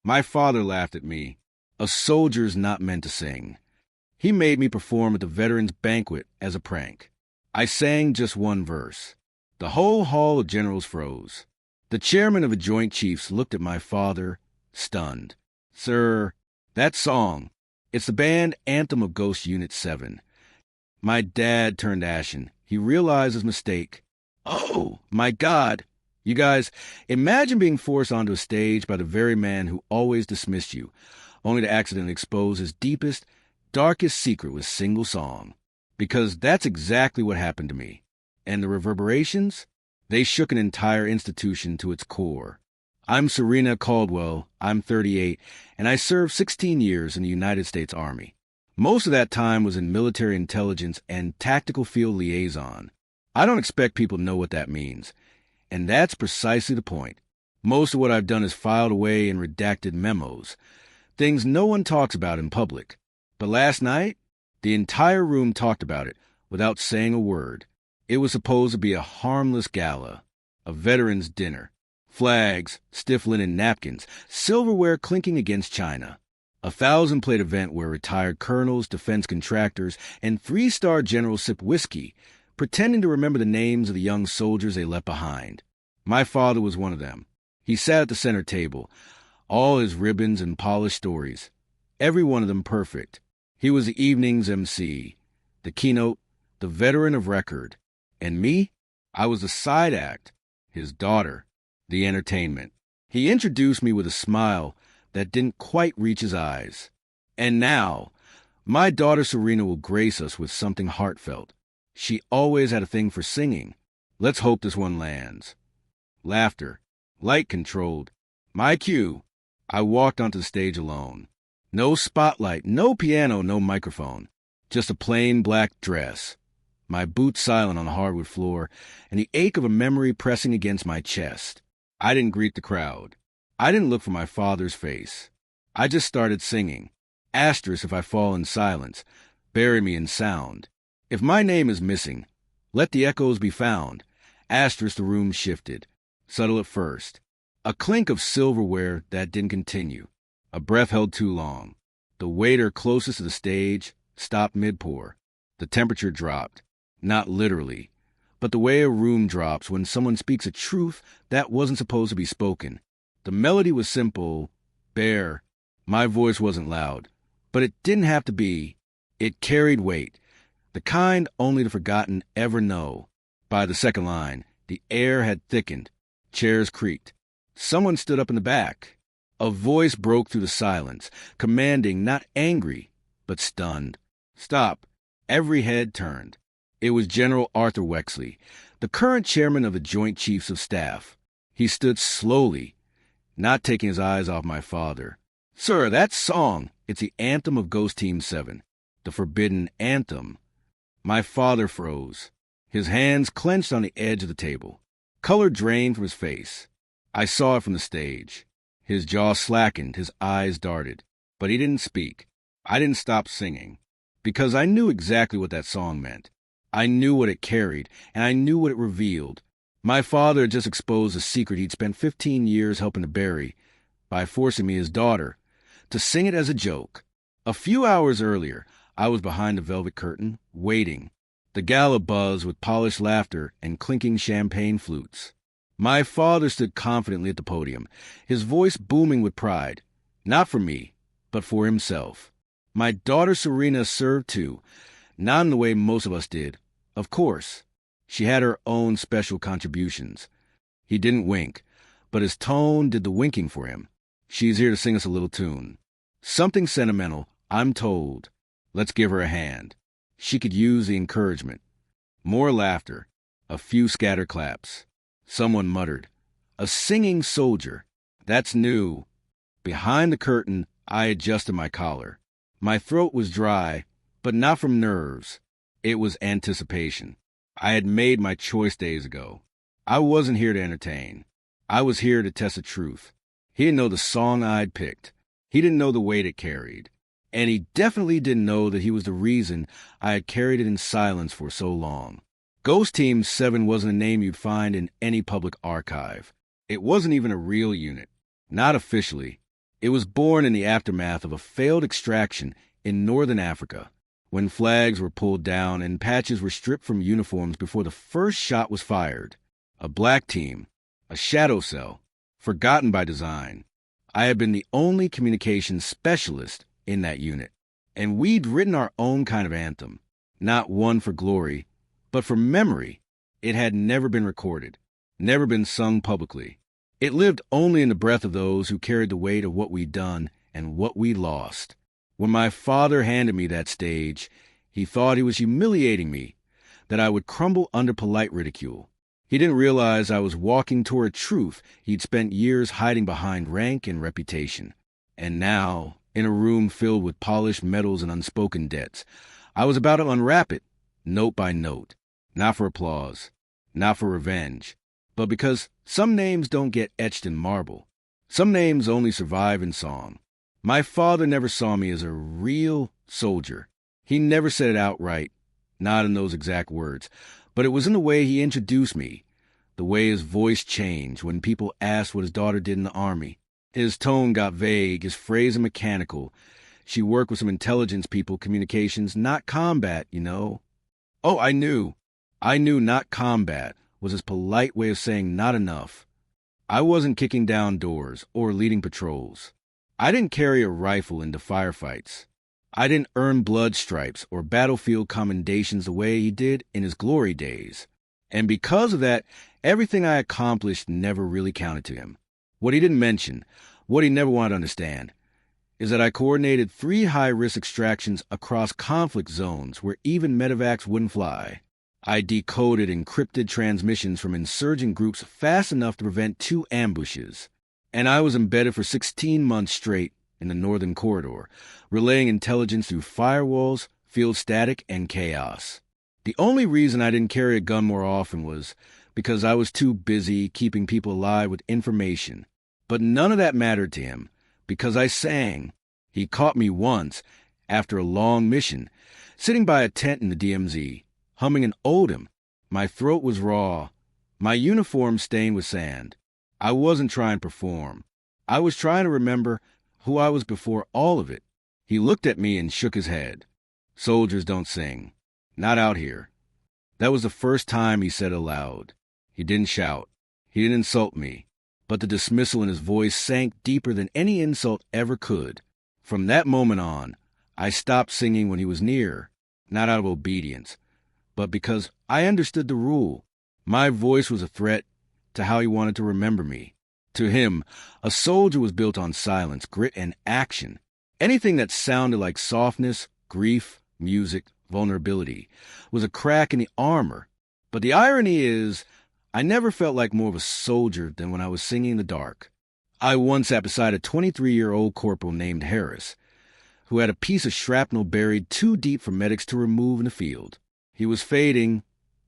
My father laughed at me. A soldier's not meant to sing. He made me perform at the veterans' banquet as a prank. I sang just one verse. The whole hall of generals froze. The chairman of the Joint Chiefs looked at my father, stunned. "Sir, that song, it's the band anthem of Ghost Unit 7. My dad turned ashen. He realized his mistake. Oh, my God. You guys, imagine being forced onto a stage by the very man who always dismissed you, only to accidentally expose his deepest, darkest secret with a single song. Because that's exactly what happened to me. And the reverberations? They shook an entire institution to its core. I'm Serena Caldwell, I'm 38, and I served 16 years in the United States Army. Most of that time was in military intelligence and tactical field liaison. I don't expect people to know what that means. And that's precisely the point. Most of what I've done is filed away in redacted memos, things no one talks about in public. But last night, the entire room talked about it without saying a word. It was supposed to be a harmless gala, a veterans' dinner, flags, stiff linen napkins, silverware clinking against china. A 1,000-plate event where retired colonels, defense contractors, and 3-star generals sip whiskey, pretending to remember the names of the young soldiers they left behind. My father was one of them. He sat at the center table, all his ribbons and polished stories, every one of them perfect. He was the evening's MC, the keynote, the veteran of record. And me? I was the side act, his daughter, the entertainment. He introduced me with a smile that didn't quite reach his eyes. And now, my daughter Serena will grace us with something heartfelt. She always had a thing for singing. Let's hope this one lands. Laughter, light controlled. My cue. I walked onto the stage alone. No spotlight, no piano, no microphone. Just a plain black dress. My boots silent on the hardwood floor, and the ache of a memory pressing against my chest. I didn't greet the crowd. I didn't look for my father's face. I just started singing. Asterisk if I fall in silence. Bury me in sound. If my name is missing, let the echoes be found. Asterisk the room shifted. Subtle at first. A clink of silverware that didn't continue. A breath held too long. The waiter closest to the stage stopped mid-pour. The temperature dropped. Not literally, but the way a room drops when someone speaks a truth that wasn't supposed to be spoken. The melody was simple, bare. My voice wasn't loud, but it didn't have to be. It carried weight, the kind only the forgotten ever know. By the second line, the air had thickened. Chairs creaked. Someone stood up in the back. A voice broke through the silence, commanding, not angry, but stunned. Stop. Every head turned. It was General Arthur Wexley, the current chairman of the Joint Chiefs of Staff. He stood slowly, not taking his eyes off my father. "Sir, that song, it's the anthem of Ghost Team 7, the forbidden anthem." My father froze. His hands clenched on the edge of the table. Color drained from his face. I saw it from the stage. His jaw slackened, his eyes darted. But he didn't speak. I didn't stop singing, because I knew exactly what that song meant. I knew what it carried, and I knew what it revealed. My father had just exposed a secret he'd spent 15 years helping to bury by forcing me, his daughter, to sing it as a joke. A few hours earlier, I was behind the velvet curtain, waiting. The gala buzzed with polished laughter and clinking champagne flutes. My father stood confidently at the podium, his voice booming with pride, not for me, but for himself. My daughter Serena served too, not in the way most of us did. Of course, she had her own special contributions. He didn't wink, but his tone did the winking for him. She's here to sing us a little tune. Something sentimental, I'm told. Let's give her a hand. She could use the encouragement. More laughter, a few scatter claps. Someone muttered, "A singing soldier. That's new." Behind the curtain, I adjusted my collar. My throat was dry, but not from nerves. It was anticipation. I had made my choice days ago. I wasn't here to entertain. I was here to test the truth. He didn't know the song I'd picked. He didn't know the weight it carried. And he definitely didn't know that he was the reason I had carried it in silence for so long. Ghost Team 7 wasn't a name you'd find in any public archive. It wasn't even a real unit. Not officially. It was born in the aftermath of a failed extraction in northern Africa, when flags were pulled down and patches were stripped from uniforms before the first shot was fired. A black team, a shadow cell, forgotten by design. I had been the only communications specialist in that unit, and we'd written our own kind of anthem, not one for glory, but for memory. It had never been recorded, never been sung publicly. It lived only in the breath of those who carried the weight of what we'd done and what we lost. When my father handed me that stage, he thought he was humiliating me, that I would crumble under polite ridicule. He didn't realize I was walking toward a truth he'd spent years hiding behind rank and reputation. And now, in a room filled with polished medals and unspoken debts, I was about to unwrap it, note by note, not for applause, not for revenge, but because some names don't get etched in marble. Some names only survive in song. My father never saw me as a real soldier. He never said it outright, not in those exact words, but it was in the way he introduced me, the way his voice changed when people asked what his daughter did in the Army. His tone got vague, his phrasing mechanical. She worked with some intelligence people, communications, not combat, you know. Oh, I knew not combat was his polite way of saying not enough. I wasn't kicking down doors or leading patrols. I didn't carry a rifle into firefights. I didn't earn blood stripes or battlefield commendations the way he did in his glory days. And because of that, everything I accomplished never really counted to him. What he didn't mention, what he never wanted to understand, is that I coordinated 3 high-risk extractions across conflict zones where even medevacs wouldn't fly. I decoded encrypted transmissions from insurgent groups fast enough to prevent 2 ambushes. And I was embedded for 16 months straight in the Northern Corridor, relaying intelligence through firewalls, field static, and chaos. The only reason I didn't carry a gun more often was because I was too busy keeping people alive with information. But none of that mattered to him, because I sang. He caught me once, after a long mission, sitting by a tent in the DMZ, humming an Oldham. My throat was raw, my uniform stained with sand. I wasn't trying to perform. I was trying to remember who I was before all of it. He looked at me and shook his head. Soldiers don't sing. Not out here. That was the first time he said aloud. He didn't shout. He didn't insult me. But the dismissal in his voice sank deeper than any insult ever could. From that moment on, I stopped singing when he was near, not out of obedience, but because I understood the rule. My voice was a threat to how he wanted to remember me. To him, a soldier was built on silence, grit, and action. Anything that sounded like softness, grief, music, vulnerability was a crack in the armor. But the irony is, I never felt like more of a soldier than when I was singing in the dark. I once sat beside a 23-year-old corporal named Harris, who had a piece of shrapnel buried too deep for medics to remove in the field. He was fading,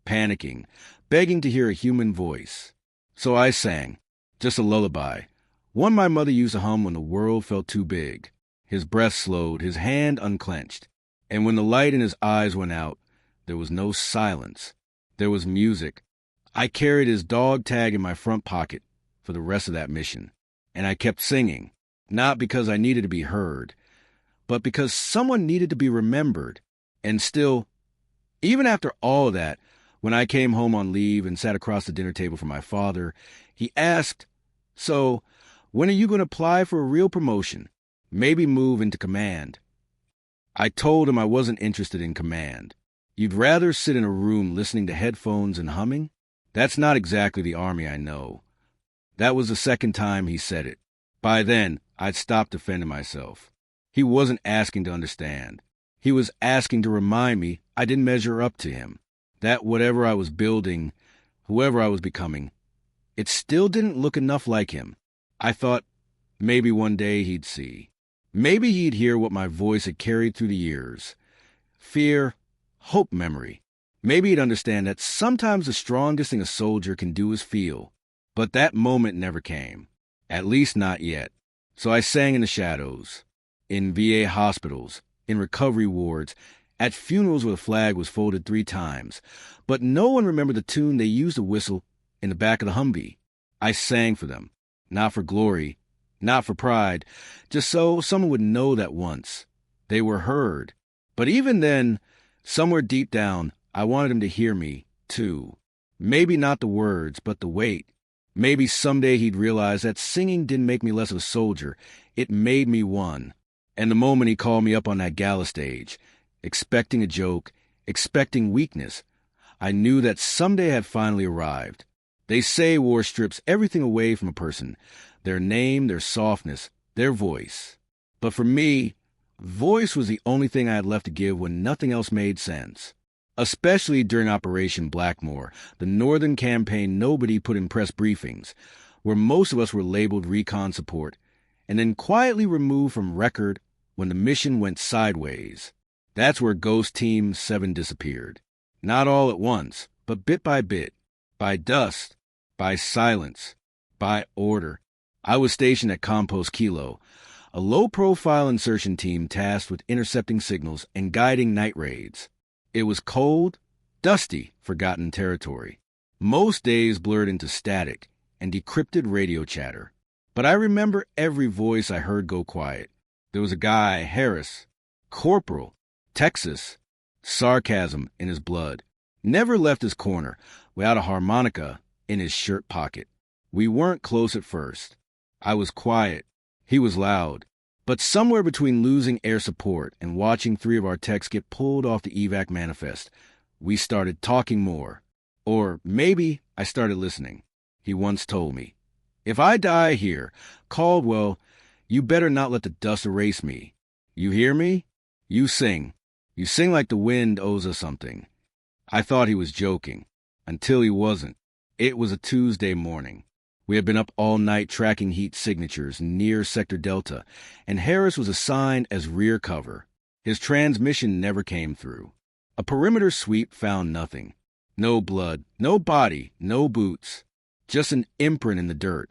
panicking, begging to hear a human voice. So I sang, just a lullaby, one my mother used to hum when the world felt too big. His breath slowed, his hand unclenched, and when the light in his eyes went out, there was no silence. There was music. I carried his dog tag in my front pocket for the rest of that mission, and I kept singing, not because I needed to be heard, but because someone needed to be remembered. And still, even after all of that, when I came home on leave and sat across the dinner table from my father, he asked, "So, when are you going to apply for a real promotion? Maybe move into command?" I told him I wasn't interested in command. You'd rather sit in a room listening to headphones and humming? That's not exactly the Army I know. That was the second time he said it. By then, I'd stopped defending myself. He wasn't asking to understand. He was asking to remind me I didn't measure up to him, that whatever I was building, whoever I was becoming, it still didn't look enough like him. I thought maybe one day he'd see. Maybe he'd hear what my voice had carried through the years. Fear, hope, memory. Maybe he'd understand that sometimes the strongest thing a soldier can do is feel. But that moment never came. At least not yet. So I sang in the shadows, in VA hospitals, in recovery wards, at funerals where the flag was folded 3 times. But no one remembered the tune they used to whistle in the back of the Humvee. I sang for them, not for glory, Not for pride, just so someone would know that once they were heard. But even then, somewhere deep down, I wanted him to hear me, too. Maybe not the words, but the weight. Maybe someday he'd realize that singing didn't make me less of a soldier. It made me one. And the moment he called me up on that gala stage, expecting a joke, expecting weakness, I knew that someday had finally arrived. They say war strips everything away from a person, their name, their softness, their voice. But for me, voice was the only thing I had left to give when nothing else made sense. Especially during Operation Blackmore, the Northern campaign nobody put in press briefings, where most of us were labeled recon support, and then quietly removed from record when the mission went sideways. That's where Ghost Team 7 disappeared. Not all at once, but bit by bit, by dust, by silence, by order. I was stationed at Compost Kilo, a low-profile insertion team tasked with intercepting signals and guiding night raids. It was cold, dusty, forgotten territory. Most days blurred into static and decrypted radio chatter. But I remember every voice I heard go quiet. There was a guy, Harris, Corporal, Texas, sarcasm in his blood. Never left his corner without a harmonica in his shirt pocket. We weren't close at first. I was quiet. He was loud. But somewhere between losing air support and watching 3 of our techs get pulled off the evac manifest, we started talking more. Or maybe I started listening. He once told me, "If I die here, Caldwell, you better not let the dust erase me. You hear me? You sing. You sing like the wind owes us something." I thought he was joking, until he wasn't. It was a Tuesday morning. We had been up all night tracking heat signatures near Sector Delta, and Harris was assigned as rear cover. His transmission never came through. A perimeter sweep found nothing. No blood, no body, no boots. Just an imprint in the dirt.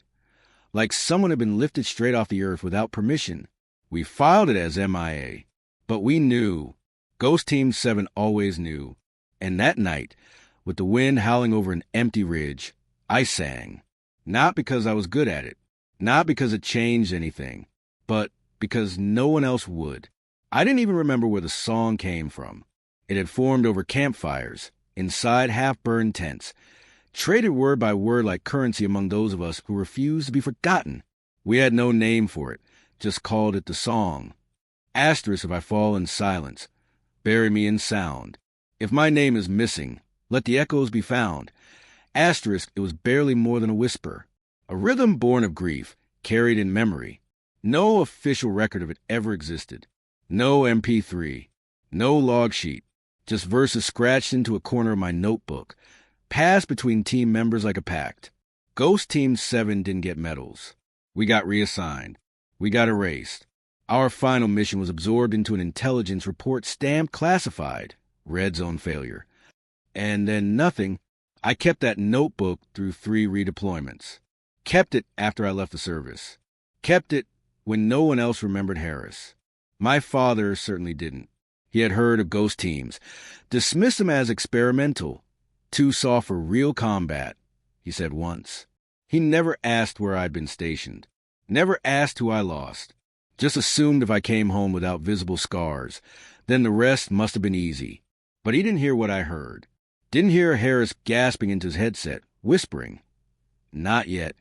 Like someone had been lifted straight off the earth without permission. We filed it as MIA. But we knew. Ghost Team 7 always knew. And that night, with the wind howling over an empty ridge, I sang. Not because I was good at it, not because it changed anything, but because no one else would. I didn't even remember where the song came from. It had formed over campfires, inside half-burned tents, traded word by word like currency among those of us who refused to be forgotten. We had no name for it, just called it the song. Asterisk if I fall in silence, bury me in sound. If my name is missing, let the echoes be found. Asterisk, it was barely more than a whisper. A rhythm born of grief, carried in memory. No official record of it ever existed. No MP3. No log sheet. Just verses scratched into a corner of my notebook. Passed between team members like a pact. Ghost Team 7 didn't get medals. We got reassigned. We got erased. Our final mission was absorbed into an intelligence report stamped classified. Red zone failure. And then nothing. I kept that notebook through 3 redeployments. Kept it after I left the service. Kept it when no one else remembered Harris. My father certainly didn't. He had heard of ghost teams, dismissed them as experimental, too soft for real combat, he said once. He never asked where I'd been stationed. Never asked who I lost. Just assumed if I came home without visible scars, then the rest must have been easy. But he didn't hear what I heard. Didn't hear Harris gasping into his headset, whispering. Not yet.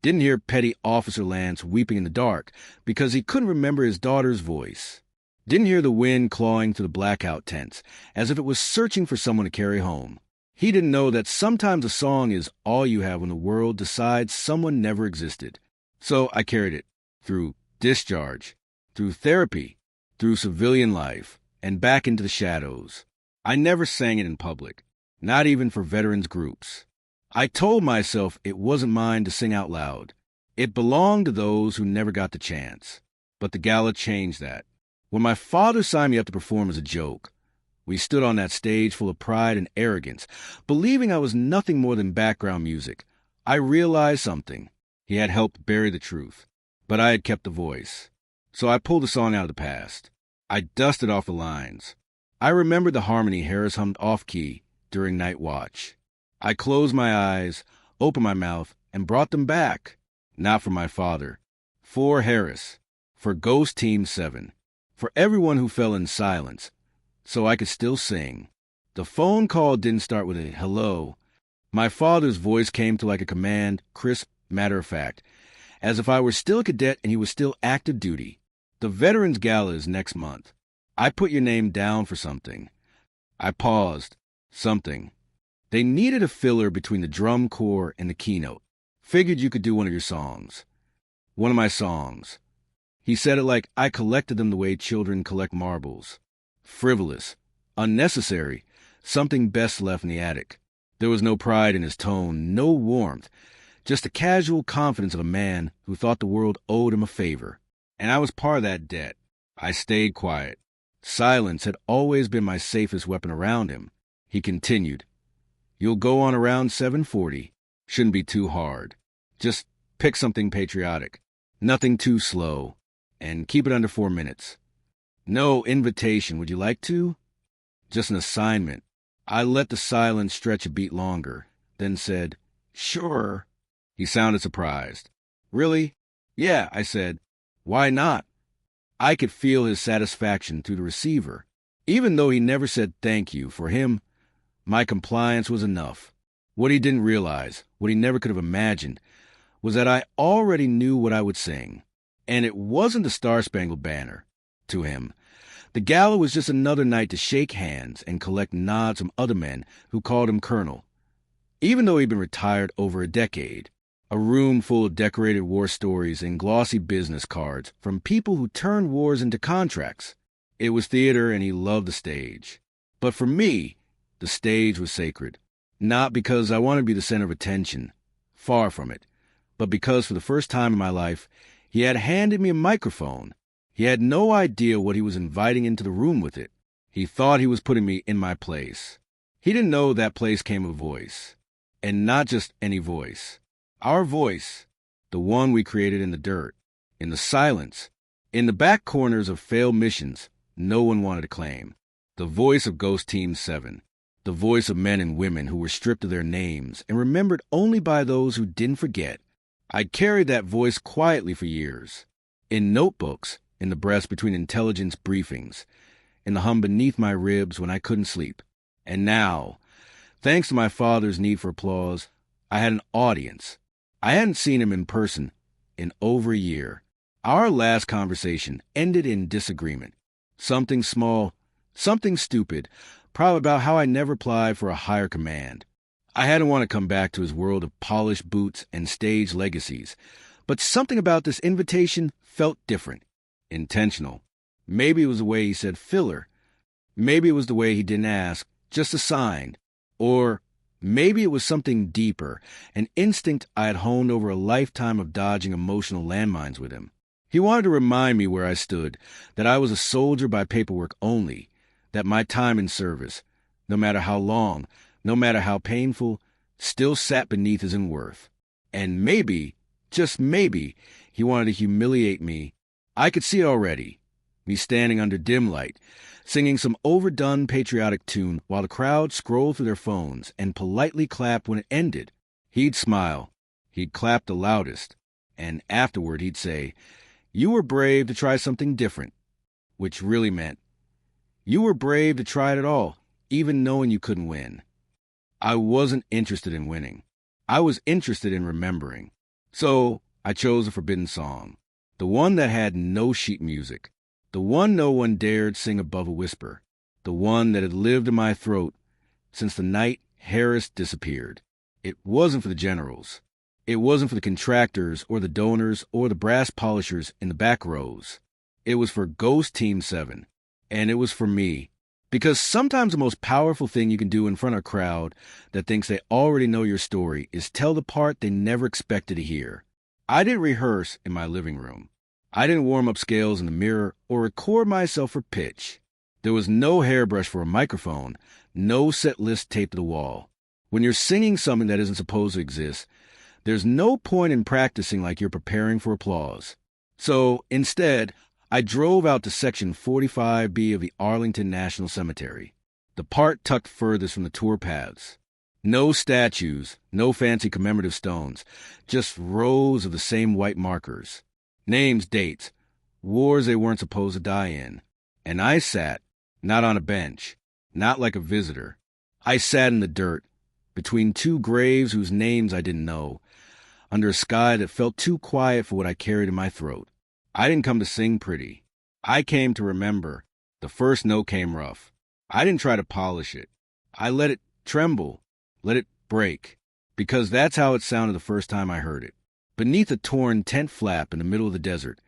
Didn't hear Petty Officer Lance weeping in the dark because he couldn't remember his daughter's voice. Didn't hear the wind clawing through the blackout tents as if it was searching for someone to carry home. He didn't know that sometimes a song is all you have when the world decides someone never existed. So I carried it through discharge, through therapy, through civilian life, and back into the shadows. I never sang it in public. Not even for veterans groups. I told myself it wasn't mine to sing out loud. It belonged to those who never got the chance. But the gala changed that. When my father signed me up to perform as a joke, we stood on that stage full of pride and arrogance, believing I was nothing more than background music. I realized something. He had helped bury the truth, but I had kept the voice. So I pulled the song out of the past. I dusted off the lines. I remembered the harmony Harris hummed off-key during night watch. I closed my eyes, opened my mouth, and brought them back. Not for my father. For Harris. For Ghost Team 7. For everyone who fell in silence, so I could still sing. The phone call didn't start with a hello. My father's voice came to like a command, crisp, matter-of-fact, as if I were still a cadet and he was still active duty. The Veterans Gala is next month. I put your name down for something. I paused. Something. They needed a filler between the drum corps and the keynote. Figured you could do one of your songs. One of my songs. He said it like I collected them the way children collect marbles. Frivolous. Unnecessary. Something best left in the attic. There was no pride in his tone, no warmth. Just the casual confidence of a man who thought the world owed him a favor. And I was part of that debt. I stayed quiet. Silence had always been my safest weapon around him. He continued. You'll go on around 7:40. Shouldn't be too hard. Just pick something patriotic. Nothing too slow. And keep it under 4 minutes. No invitation. Would you like to? Just an assignment. I let the silence stretch a beat longer, then said, Sure. He sounded surprised. Really? Yeah, I said. Why not? I could feel his satisfaction through the receiver. Even though he never said thank you, for him, my compliance was enough. What he didn't realize, what he never could have imagined, was that I already knew what I would sing. And it wasn't the Star-Spangled Banner, to him. The gala was just another night to shake hands and collect nods from other men who called him Colonel. Even though he'd been retired over a decade, a room full of decorated war stories and glossy business cards from people who turned wars into contracts. It was theater and he loved the stage. But for me, the stage was sacred. Not because I wanted to be the center of attention. Far from it. But because for the first time in my life, he had handed me a microphone. He had no idea what he was inviting into the room with it. He thought he was putting me in my place. He didn't know that place came with voice. And not just any voice. Our voice, the one we created in the dirt, in the silence, in the back corners of failed missions no one wanted to claim. The voice of Ghost Team 7. The voice of men and women who were stripped of their names and remembered only by those who didn't forget. I carried that voice quietly for years. In notebooks, in the breast between intelligence briefings, in the hum beneath my ribs when I couldn't sleep. And now, thanks to my father's need for applause, I had an audience. I hadn't seen him in person in over a year. Our last conversation ended in disagreement. Something small, something stupid, probably about how I never applied for a higher command. I hadn't want to come back to his world of polished boots and stage legacies, but something about this invitation felt different, intentional. Maybe it was the way he said filler. Maybe it was the way he didn't ask, just assigned. Or maybe it was something deeper, an instinct I had honed over a lifetime of dodging emotional landmines with him. He wanted to remind me where I stood, that I was a soldier by paperwork only, that my time in service, no matter how long, no matter how painful, still sat beneath his own worth. And maybe, just maybe, he wanted to humiliate me. I could see it already, me standing under dim light, singing some overdone patriotic tune while the crowd scrolled through their phones and politely clapped when it ended. He'd smile. He'd clap the loudest. And afterward he'd say, You were brave to try something different. Which really meant, you were brave to try it at all, even knowing you couldn't win. I wasn't interested in winning. I was interested in remembering. So I chose a forbidden song. The one that had no sheet music. The one no one dared sing above a whisper. The one that had lived in my throat since the night Harris disappeared. It wasn't for the generals. It wasn't for the contractors or the donors or the brass polishers in the back rows. It was for Ghost Team 7. And it was for me. Because sometimes the most powerful thing you can do in front of a crowd that thinks they already know your story is tell the part they never expected to hear. I didn't rehearse in my living room. I didn't warm up scales in the mirror or record myself for pitch. There was no hairbrush for a microphone, no set list taped to the wall. When you're singing something that isn't supposed to exist, there's no point in practicing like you're preparing for applause. So, instead, I drove out to Section 45B of the Arlington National Cemetery, the part tucked furthest from the tour paths. No statues, no fancy commemorative stones, just rows of the same white markers. Names, dates, wars they weren't supposed to die in. And I sat, not on a bench, not like a visitor. I sat in the dirt, between two graves whose names I didn't know, under a sky that felt too quiet for what I carried in my throat. I didn't come to sing pretty. I came to remember. The first note came rough. I didn't try to polish it. I let it tremble, let it break, because that's how it sounded the first time I heard it. Beneath a torn tent flap in the middle of the desert,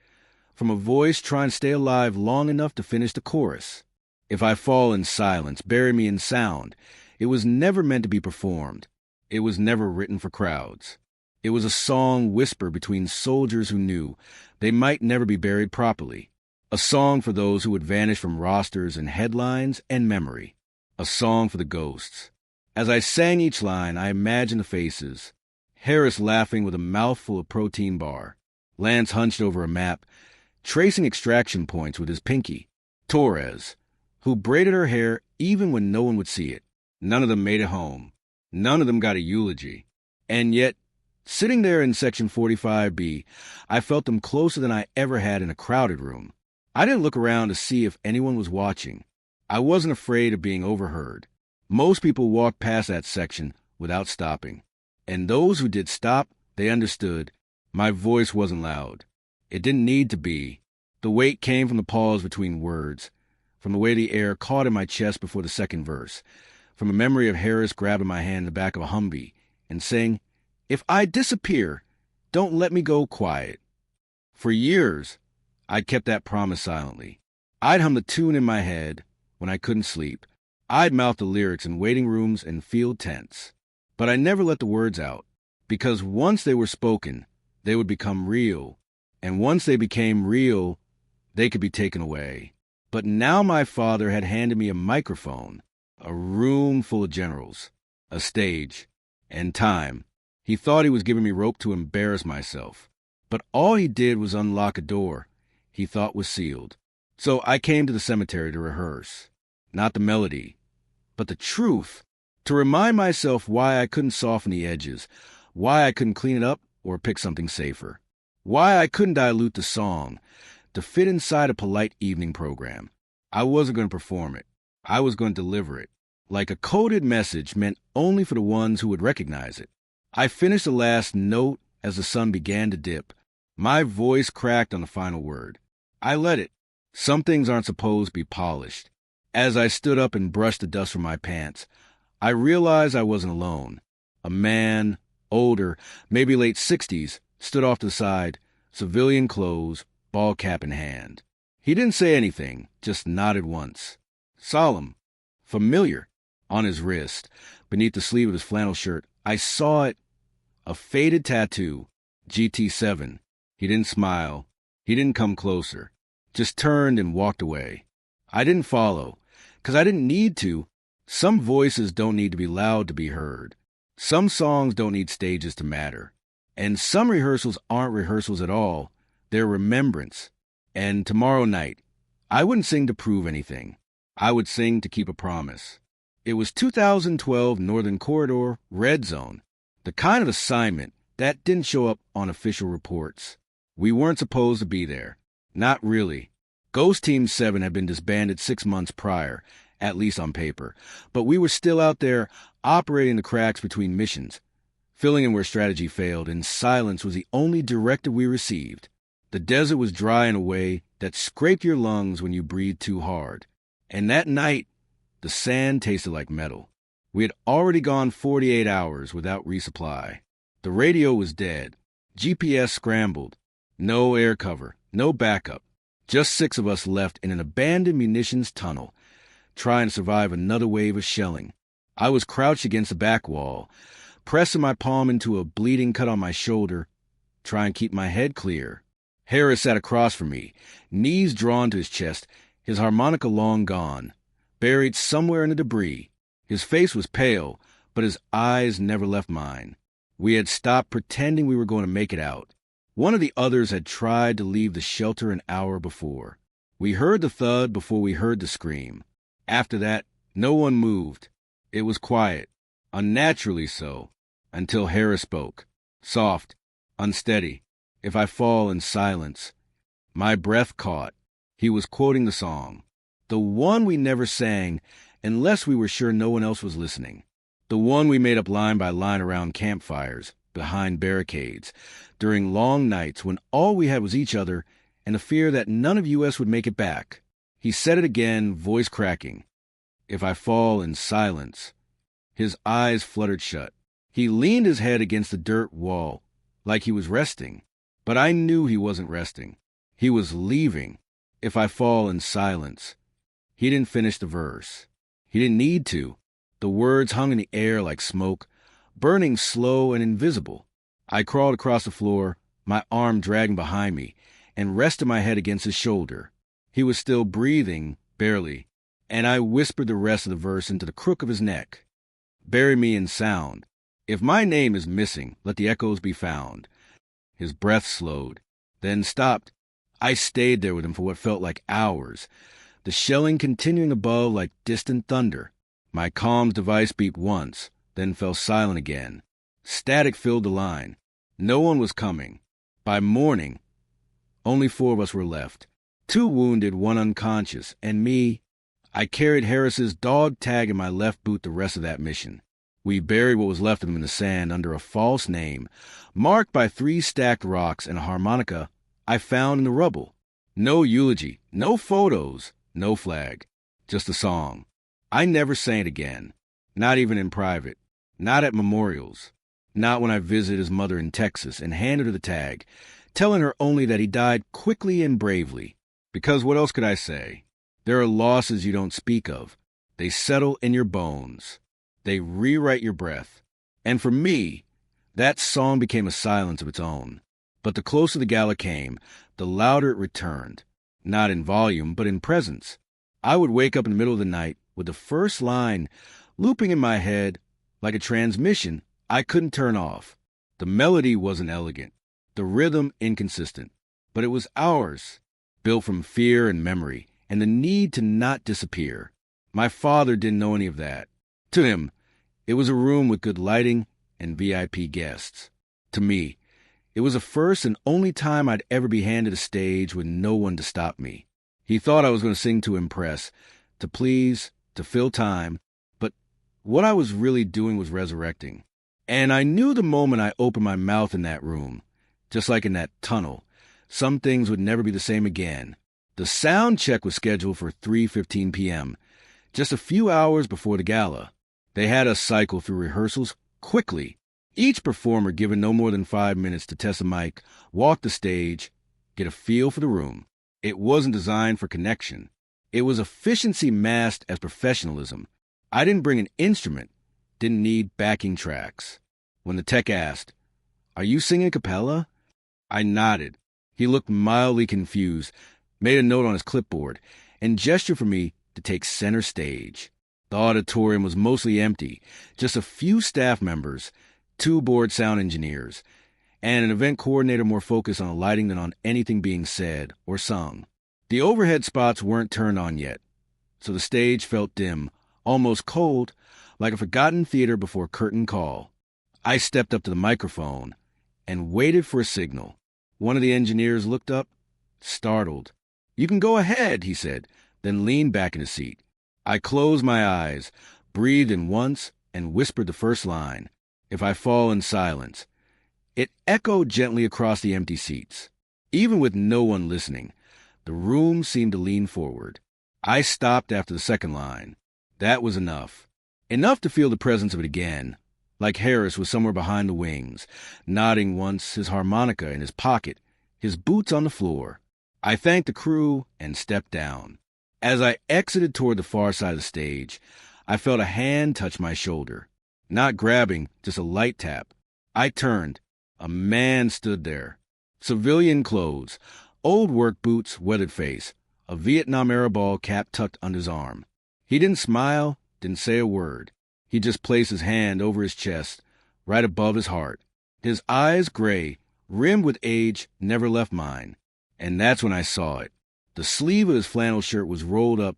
from a voice trying to stay alive long enough to finish the chorus. If I fall in silence, bury me in sound. It was never meant to be performed. It was never written for crowds. It was a song whispered between soldiers who knew they might never be buried properly. A song for those who would vanish from rosters and headlines and memory. A song for the ghosts. As I sang each line, I imagined the faces. Harris laughing with a mouthful of protein bar. Lance hunched over a map, tracing extraction points with his pinky. Torres, who braided her hair even when no one would see it. None of them made it home. None of them got a eulogy. And yet, sitting there in Section 45B, I felt them closer than I ever had in a crowded room. I didn't look around to see if anyone was watching. I wasn't afraid of being overheard. Most people walked past that section without stopping. And those who did stop, they understood. My voice wasn't loud. It didn't need to be. The weight came from the pause between words, from the way the air caught in my chest before the second verse, from a memory of Harris grabbing my hand in the back of a Humvee and saying, "If I disappear, don't let me go quiet." For years, I'd kept that promise silently. I'd hum the tune in my head when I couldn't sleep. I'd mouth the lyrics in waiting rooms and field tents. But I never let the words out, because once they were spoken, they would become real. And once they became real, they could be taken away. But now my father had handed me a microphone, a room full of generals, a stage, and time. He thought he was giving me rope to embarrass myself. But all he did was unlock a door he thought was sealed. So I came to the cemetery to rehearse. Not the melody, but the truth. To remind myself why I couldn't soften the edges, why I couldn't clean it up or pick something safer, why I couldn't dilute the song to fit inside a polite evening program. I wasn't going to perform it. I was going to deliver it, like a coded message meant only for the ones who would recognize it. I finished the last note as the sun began to dip. My voice cracked on the final word. I let it. Some things aren't supposed to be polished. As I stood up and brushed the dust from my pants, I realized I wasn't alone. A man, older, maybe late 60s, stood off to the side, civilian clothes, ball cap in hand. He didn't say anything, just nodded once. Solemn, familiar. On his wrist, beneath the sleeve of his flannel shirt, I saw it. A faded tattoo, GT7. He didn't smile. He didn't come closer. Just turned and walked away. I didn't follow, 'cause I didn't need to. Some voices don't need to be loud to be heard. Some songs don't need stages to matter. And some rehearsals aren't rehearsals at all. They're remembrance. And tomorrow night, I wouldn't sing to prove anything. I would sing to keep a promise. It was 2012 Northern Corridor, Red Zone. The kind of assignment that didn't show up on official reports. We weren't supposed to be there. Not really. Ghost Team 7 had been disbanded 6 months prior, at least on paper. But we were still out there operating the cracks between missions, filling in where strategy failed, and silence was the only directive we received. The desert was dry in a way that scraped your lungs when you breathed too hard. And that night, the sand tasted like metal. We had already gone 48 hours without resupply. The radio was dead. GPS scrambled. No air cover, no backup. Just 6 of us left in an abandoned munitions tunnel, trying to survive another wave of shelling. I was crouched against the back wall, pressing my palm into a bleeding cut on my shoulder, trying to keep my head clear. Harris sat across from me, knees drawn to his chest, his harmonica long gone, buried somewhere in the debris. His face was pale, but his eyes never left mine. We had stopped pretending we were going to make it out. One of the others had tried to leave the shelter an hour before. We heard the thud before we heard the scream. After that, no one moved. It was quiet, unnaturally so, until Harris spoke. Soft, unsteady. If I fall in silence. My breath caught. He was quoting the song. The one we never sang unless we were sure no one else was listening. The one we made up line by line around campfires, behind barricades, during long nights when all we had was each other and the fear that none of us would make it back. He said it again, voice cracking. If I fall in silence. His eyes fluttered shut. He leaned his head against the dirt wall, like he was resting. But I knew he wasn't resting. He was leaving. If I fall in silence. He didn't finish the verse. He didn't need to. The words hung in the air like smoke, burning slow and invisible. I crawled across the floor, my arm dragging behind me, and rested my head against his shoulder. He was still breathing, barely, and I whispered the rest of the verse into the crook of his neck. Bury me in sound. If my name is missing, let the echoes be found. His breath slowed, then stopped. I stayed there with him for what felt like hours, the shelling continuing above like distant thunder. My comms device beeped once, then fell silent again. Static filled the line. No one was coming. By morning, only 4 of us were left. 2 wounded, 1 unconscious, and me. I carried Harris's dog tag in my left boot the rest of that mission. We buried what was left of him in the sand under a false name, marked by 3 stacked rocks and a harmonica I found in the rubble. No eulogy, no photos, no flag, just a song. I never sang it again, not even in private, not at memorials, not when I visited his mother in Texas and handed her the tag, telling her only that he died quickly and bravely. Because what else could I say? There are losses you don't speak of. They settle in your bones. They rewrite your breath. And for me, that song became a silence of its own. But the closer the gala came, the louder it returned. Not in volume, but in presence. I would wake up in the middle of the night with the first line looping in my head like a transmission I couldn't turn off. The melody wasn't elegant, the rhythm inconsistent, but it was ours, built from fear and memory and the need to not disappear. My father didn't know any of that. To him, it was a room with good lighting and VIP guests. To me, it was the first and only time I'd ever be handed a stage with no one to stop me. He thought I was going to sing to impress, to please, to fill time, but what I was really doing was resurrecting. And I knew the moment I opened my mouth in that room, just like in that tunnel, some things would never be the same again. The sound check was scheduled for 3:15 p.m., just a few hours before the gala. They had us cycle through rehearsals quickly, each performer given no more than 5 minutes to test a mic, walk the stage, get a feel for the room. It wasn't designed for connection. It was efficiency masked as professionalism. I didn't bring an instrument, didn't need backing tracks. When the tech asked, "Are you singing a cappella?" I nodded. He looked mildly confused, made a note on his clipboard, and gestured for me to take center stage. The auditorium was mostly empty, just a few staff members, 2 board sound engineers, and an event coordinator more focused on the lighting than on anything being said or sung. The overhead spots weren't turned on yet, so the stage felt dim, almost cold, like a forgotten theater before curtain call. I stepped up to the microphone and waited for a signal. One of the engineers looked up, startled. "You can go ahead," he said, then leaned back in his seat. I closed my eyes, breathed in once, and whispered the first line, "If I fall in silence." It echoed gently across the empty seats. Even with no one listening, the room seemed to lean forward. I stopped after the second line. That was enough. Enough to feel the presence of it again, like Harris was somewhere behind the wings, nodding once, his harmonica in his pocket, his boots on the floor. I thanked the crew and stepped down. As I exited toward the far side of the stage, I felt a hand touch my shoulder. Not grabbing, just a light tap. I turned. A man stood there. Civilian clothes, old work boots, weathered face, a Vietnam-era ball cap tucked under his arm. He didn't smile, didn't say a word. He just placed his hand over his chest, right above his heart. His eyes gray, rimmed with age, never left mine. And that's when I saw it. The sleeve of his flannel shirt was rolled up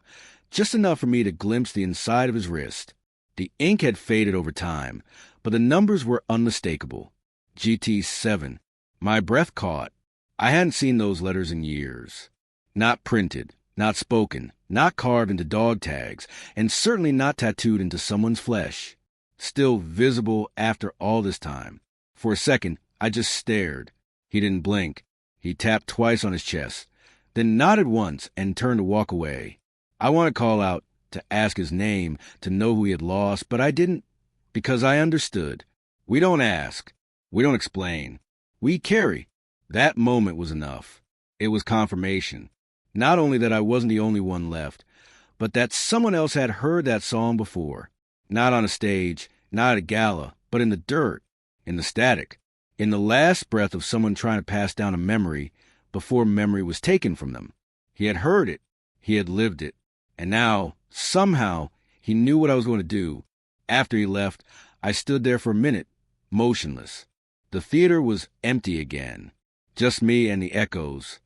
just enough for me to glimpse the inside of his wrist. The ink had faded over time, but the numbers were unmistakable. GT7. My breath caught. I hadn't seen those letters in years. Not printed, not spoken, not carved into dog tags, and certainly not tattooed into someone's flesh. Still visible after all this time. For a second, I just stared. He didn't blink. He tapped twice on his chest, then nodded once and turned to walk away. I wanted to call out, to ask his name, to know who he had lost, but I didn't, because I understood. We don't ask. We don't explain. We carry. That moment was enough. It was confirmation. Not only that I wasn't the only one left, but that someone else had heard that song before. Not on a stage, not at a gala, but in the dirt, in the static, in the last breath of someone trying to pass down a memory before memory was taken from them. He had heard it. He had lived it. And now, somehow, he knew what I was going to do. After he left, I stood there for a minute, motionless. The theater was empty again. Just me and the echoes.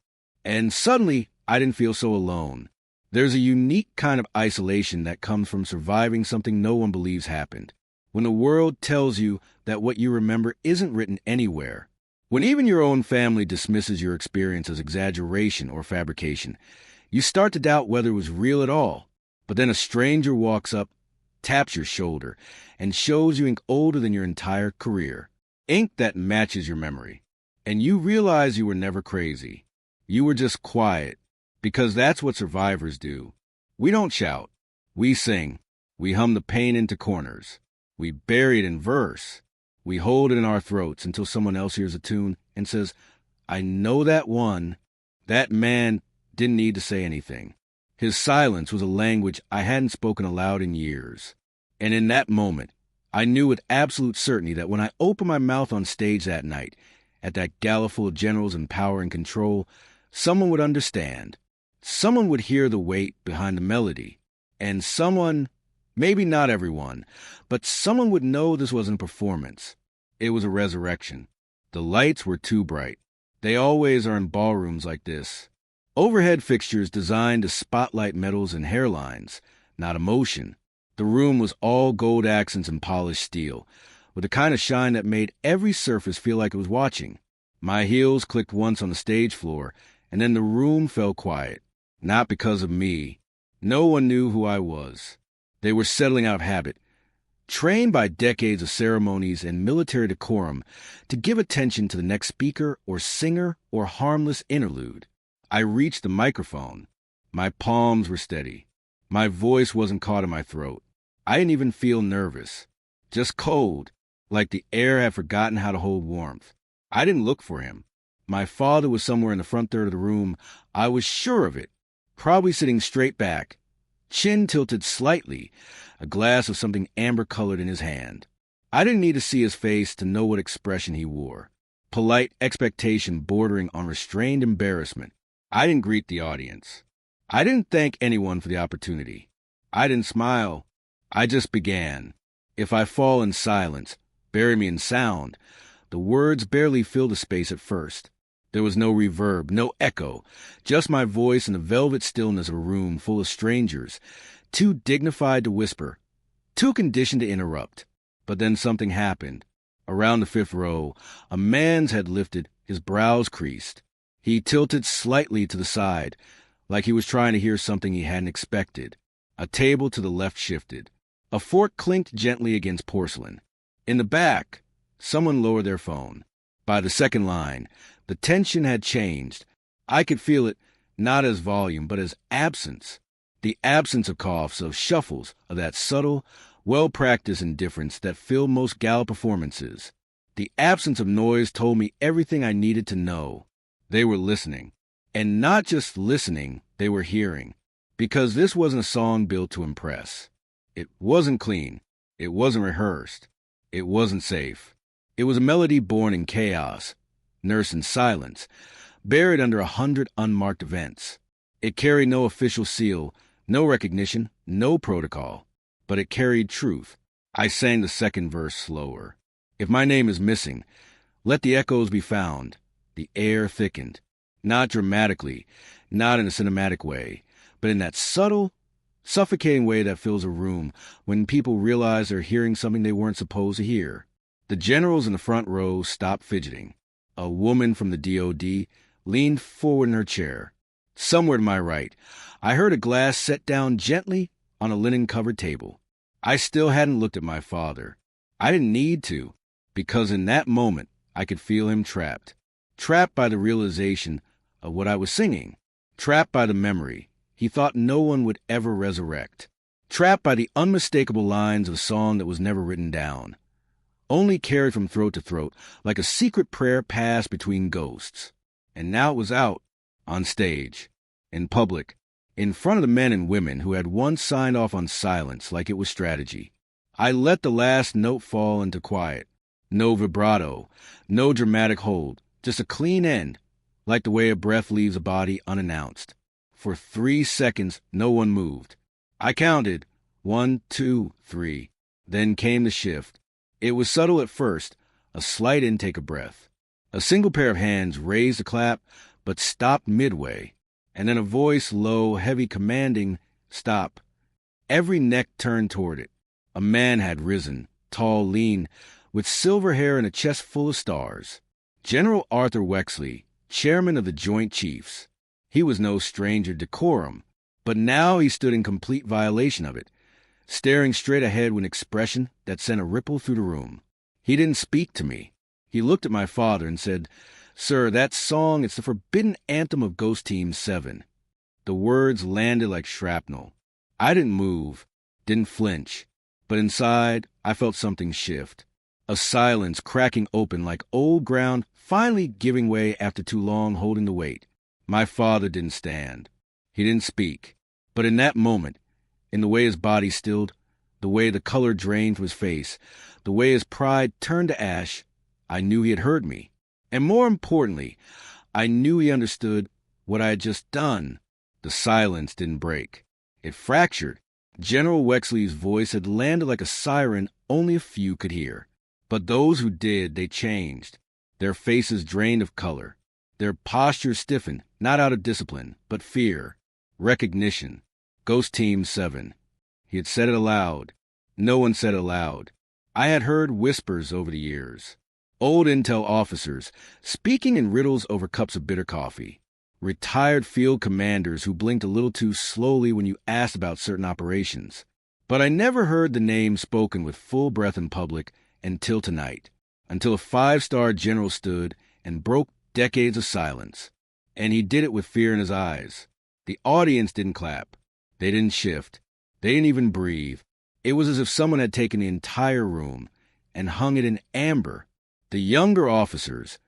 And suddenly, I didn't feel so alone. There's a unique kind of isolation that comes from surviving something no one believes happened. When the world tells you that what you remember isn't written anywhere. When even your own family dismisses your experience as exaggeration or fabrication, you start to doubt whether it was real at all. But then a stranger walks up, taps your shoulder, and shows you ink older than your entire career. Ink that matches your memory. And you realize you were never crazy. You were just quiet. Because that's what survivors do. We don't shout. We sing. We hum the pain into corners. We bury it in verse. We hold it in our throats until someone else hears a tune and says, I know that one. That man didn't need to say anything. His silence was a language I hadn't spoken aloud in years. And in that moment, I knew with absolute certainty that when I opened my mouth on stage that night, at that gala full of generals in power and control, someone would understand. Someone would hear the weight behind the melody. And someone, maybe not everyone, but someone would know this wasn't a performance. It was a resurrection. The lights were too bright. They always are in ballrooms like this. Overhead fixtures designed to spotlight medals and hairlines, not emotion. The room was all gold accents and polished steel, with the kind of shine that made every surface feel like it was watching. My heels clicked once on the stage floor, and then the room fell quiet. Not because of me. No one knew who I was. They were settling out of habit, trained by decades of ceremonies and military decorum to give attention to the next speaker or singer or harmless interlude. I reached the microphone. My palms were steady. My voice wasn't caught in my throat. I didn't even feel nervous. Just cold, like the air had forgotten how to hold warmth. I didn't look for him. My father was somewhere in the front third of the room. I was sure of it. Probably sitting straight back, chin tilted slightly, a glass of something amber-colored in his hand. I didn't need to see his face to know what expression he wore. Polite expectation bordering on restrained embarrassment. I didn't greet the audience. I didn't thank anyone for the opportunity. I didn't smile. I just began. If I fall in silence, bury me in sound. The words barely filled the space at first. There was no reverb, no echo, just my voice in the velvet stillness of a room full of strangers, too dignified to whisper, too conditioned to interrupt. But then something happened. Around the fifth row, a man's head lifted, his brows creased. He tilted slightly to the side, like he was trying to hear something he hadn't expected. A table to the left shifted. A fork clinked gently against porcelain. In the back, someone lowered their phone. By the second line, the tension had changed. I could feel it, not as volume, but as absence. The absence of coughs, of shuffles, of that subtle, well-practiced indifference that filled most gala performances. The absence of noise told me everything I needed to know. They were listening. And not just listening, they were hearing. Because this wasn't a song built to impress. It wasn't clean. It wasn't rehearsed. It wasn't safe. It was a melody born in chaos, nursed in silence, buried under 100 unmarked events. It carried no official seal, no recognition, no protocol, but it carried truth. I sang the second verse slower. If my name is missing, let the echoes be found. The air thickened, not dramatically, not in a cinematic way, but in that subtle, suffocating way that fills a room when people realize they're hearing something they weren't supposed to hear. The generals in the front row stopped fidgeting. A woman from the DOD, leaned forward in her chair. Somewhere to my right, I heard a glass set down gently on a linen-covered table. I still hadn't looked at my father. I didn't need to, because in that moment I could feel him trapped. Trapped by the realization of what I was singing. Trapped by the memory he thought no one would ever resurrect. Trapped by the unmistakable lines of a song that was never written down, only carried from throat to throat like a secret prayer passed between ghosts. And now it was out, on stage, in public, in front of the men and women who had once signed off on silence like it was strategy. I let the last note fall into quiet. No vibrato, no dramatic hold, just a clean end, like the way a breath leaves a body unannounced. For 3 seconds, no one moved. I counted 1, 2, 3. Then came the shift. It was subtle at first, a slight intake of breath. A single pair of hands raised a clap, but stopped midway. And then a voice, low, heavy, commanding, stop. Every neck turned toward it. A man had risen, tall, lean, with silver hair and a chest full of stars. General Arthur Wexley, chairman of the Joint Chiefs. He was no stranger to decorum, but now he stood in complete violation of it, staring straight ahead with an expression that sent a ripple through the room. He didn't speak to me. He looked at my father and said, "Sir, that song, it's the forbidden anthem of Ghost Team 7. The words landed like shrapnel. I didn't move, didn't flinch, but inside I felt something shift. A silence cracking open like old ground finally giving way after too long holding the weight. My father didn't stand. He didn't speak. But in that moment, in the way his body stilled, the way the color drained from his face, the way his pride turned to ash, I knew he had heard me. And more importantly, I knew he understood what I had just done. The silence didn't break. It fractured. General Wexley's voice had landed like a siren only a few could hear. But those who did, they changed. Their faces drained of color. Their postures stiffened, not out of discipline, but fear, recognition. Ghost Team 7. He had said it aloud. No one said it aloud. I had heard whispers over the years. Old intel officers speaking in riddles over cups of bitter coffee. Retired field commanders who blinked a little too slowly when you asked about certain operations. But I never heard the name spoken with full breath in public until tonight, until a 5-star general stood and broke decades of silence. And he did it with fear in his eyes. The audience didn't clap. They didn't shift. They didn't even breathe. It was as if someone had taken the entire room and hung it in amber. The younger officers,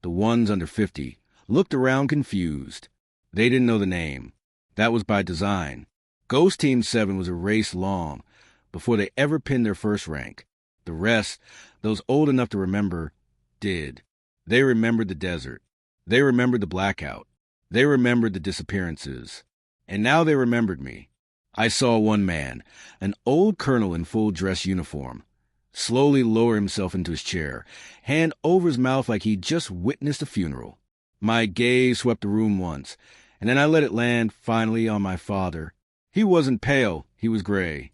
the ones under 50, looked around confused. They didn't know the name. That was by design. Ghost Team 7 was erased long before they ever pinned their first rank. The rest, those old enough to remember, did. They remembered the desert. They remembered the blackout. They remembered the disappearances. And now they remembered me. I saw one man, an old colonel in full dress uniform, slowly lower himself into his chair, hand over his mouth like he'd just witnessed a funeral. My gaze swept the room once, and then I let it land finally on my father. He wasn't pale, he was gray.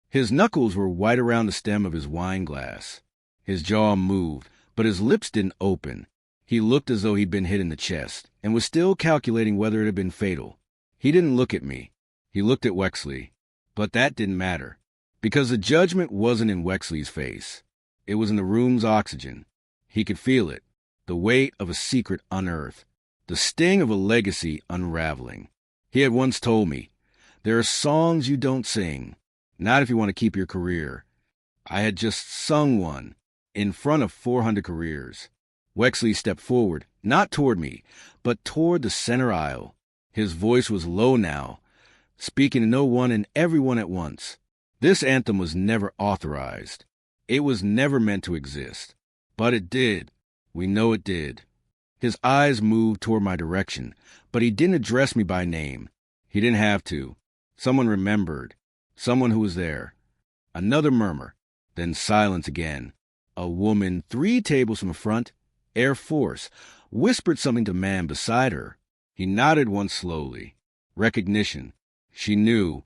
His knuckles were white around the stem of his wine glass. His jaw moved, but his lips didn't open. He looked as though he'd been hit in the chest, and was still calculating whether it had been fatal. He didn't look at me. He looked at Wexley. But that didn't matter, because the judgment wasn't in Wexley's face. It was in the room's oxygen. He could feel it, the weight of a secret unearthed, the sting of a legacy unraveling. He had once told me, "There are songs you don't sing, not if you want to keep your career." I had just sung one, in front of 400 careers. Wexley stepped forward, not toward me, but toward the center aisle. His voice was low now, speaking to no one and everyone at once. This anthem was never authorized. It was never meant to exist. But it did. We know it did. His eyes moved toward my direction, but he didn't address me by name. He didn't have to. Someone remembered. Someone who was there. Another murmur. Then silence again. A woman 3 tables from the front, Air Force, whispered something to a man beside her. He nodded once slowly. Recognition. She knew,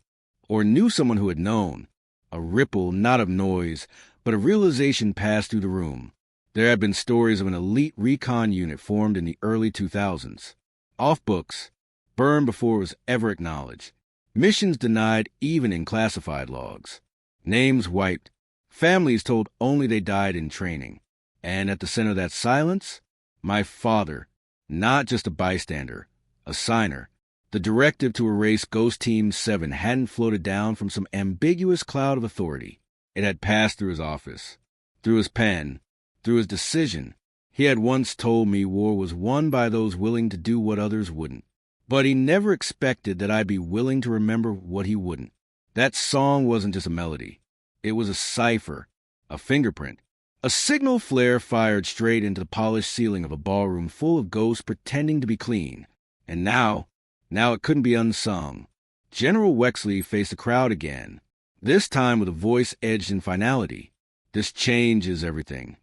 or knew someone who had known. A ripple, not of noise, but of realization passed through the room. There had been stories of an elite recon unit formed in the early 2000s. Off books, burned before it was ever acknowledged. Missions denied even in classified logs. Names wiped. Families told only they died in training. And at the center of that silence, my father, not just a bystander, a signer. The directive to erase Ghost Team 7 hadn't floated down from some ambiguous cloud of authority. It had passed through his office, through his pen, through his decision. He had once told me war was won by those willing to do what others wouldn't. But he never expected that I'd be willing to remember what he wouldn't. That song wasn't just a melody. It was a cipher, a fingerprint, a signal flare fired straight into the polished ceiling of a ballroom full of ghosts pretending to be clean. And now it couldn't be unsung. General Wexley faced the crowd again, this time with a voice edged in finality. This changes everything.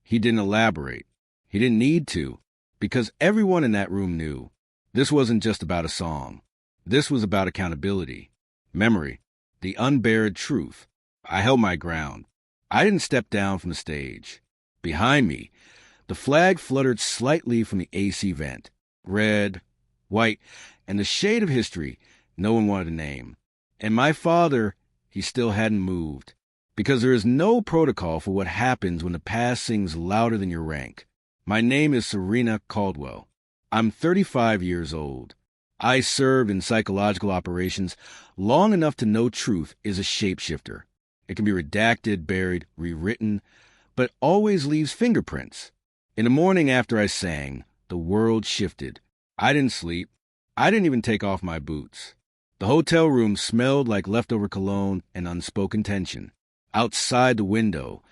He didn't elaborate. He didn't need to, because everyone in that room knew. This wasn't just about a song. This was about accountability, memory, the unburied truth. I held my ground. I didn't step down from the stage. Behind me, the flag fluttered slightly from the AC vent. Red, white, and the shade of history no one wanted to name. And my father, he still hadn't moved. Because there is no protocol for what happens when the past sings louder than your rank. My name is Serena Caldwell. I'm 35 years old. I served in psychological operations long enough to know truth is a shapeshifter. It can be redacted, buried, rewritten, but always leaves fingerprints. In the morning after I sang, the world shifted. I didn't sleep. I didn't even take off my boots. The hotel room smelled like leftover cologne and unspoken tension. Outside the window,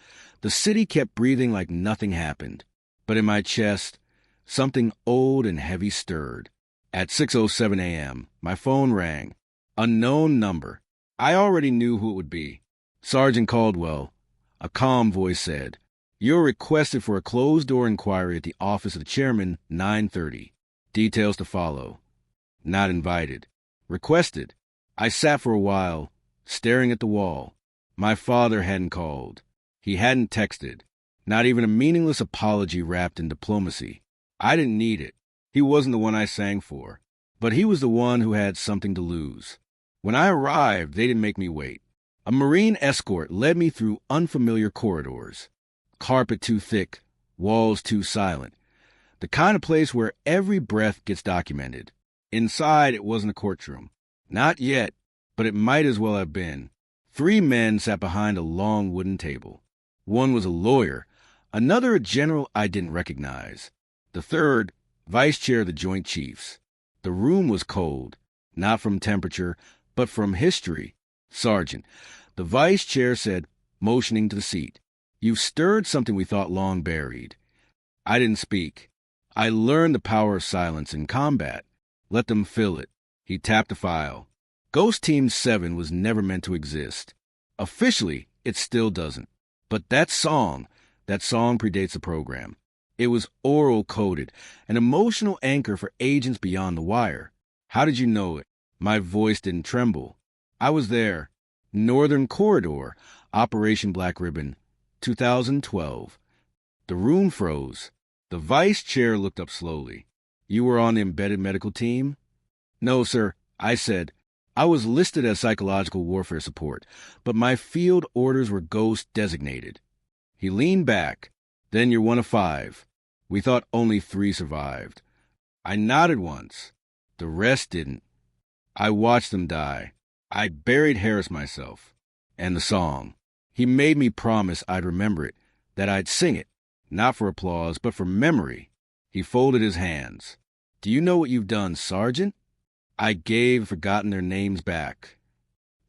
the city kept breathing like nothing happened. But in my chest, something old and heavy stirred. At 6:07 a.m., my phone rang. Unknown number. I already knew who it would be. Sergeant Caldwell. A calm voice said, "You're requested for a closed-door inquiry at the office of the chairman, 9:30. Details to follow." Not invited. Requested. I sat for a while, staring at the wall. My father hadn't called. He hadn't texted. Not even a meaningless apology wrapped in diplomacy. I didn't need it. He wasn't the one I sang for. But he was the one who had something to lose. When I arrived, they didn't make me wait. A Marine escort led me through unfamiliar corridors. Carpet too thick, walls too silent. The kind of place where every breath gets documented. Inside, it wasn't a courtroom. Not yet, but it might as well have been. 3 men sat behind a long wooden table. One was a lawyer, another a general I didn't recognize. The third, vice chair of the Joint Chiefs. The room was cold, not from temperature, but from history. "Sergeant," the vice chair said, motioning to the seat, "you've stirred something we thought long buried." I didn't speak. I learned the power of silence in combat. Let them fill it. He tapped the file. Ghost Team 7 was never meant to exist. Officially, it still doesn't. But that song predates the program. It was oral coded, an emotional anchor for agents beyond the wire. How did you know it? My voice didn't tremble. I was there. Northern Corridor, Operation Black Ribbon, 2012. The room froze. The vice chair looked up slowly. "You were on the embedded medical team?" "No, sir," I said. "I was listed as psychological warfare support, but my field orders were ghost designated." He leaned back. "Then you're one of 5. We thought only 3 survived." I nodded once. The rest didn't. I watched them die. I buried Harris myself. And the song. He made me promise I'd remember it, that I'd sing it, not for applause, but for memory. He folded his hands. "Do you know what you've done, Sergeant?" I gave forgotten their names back.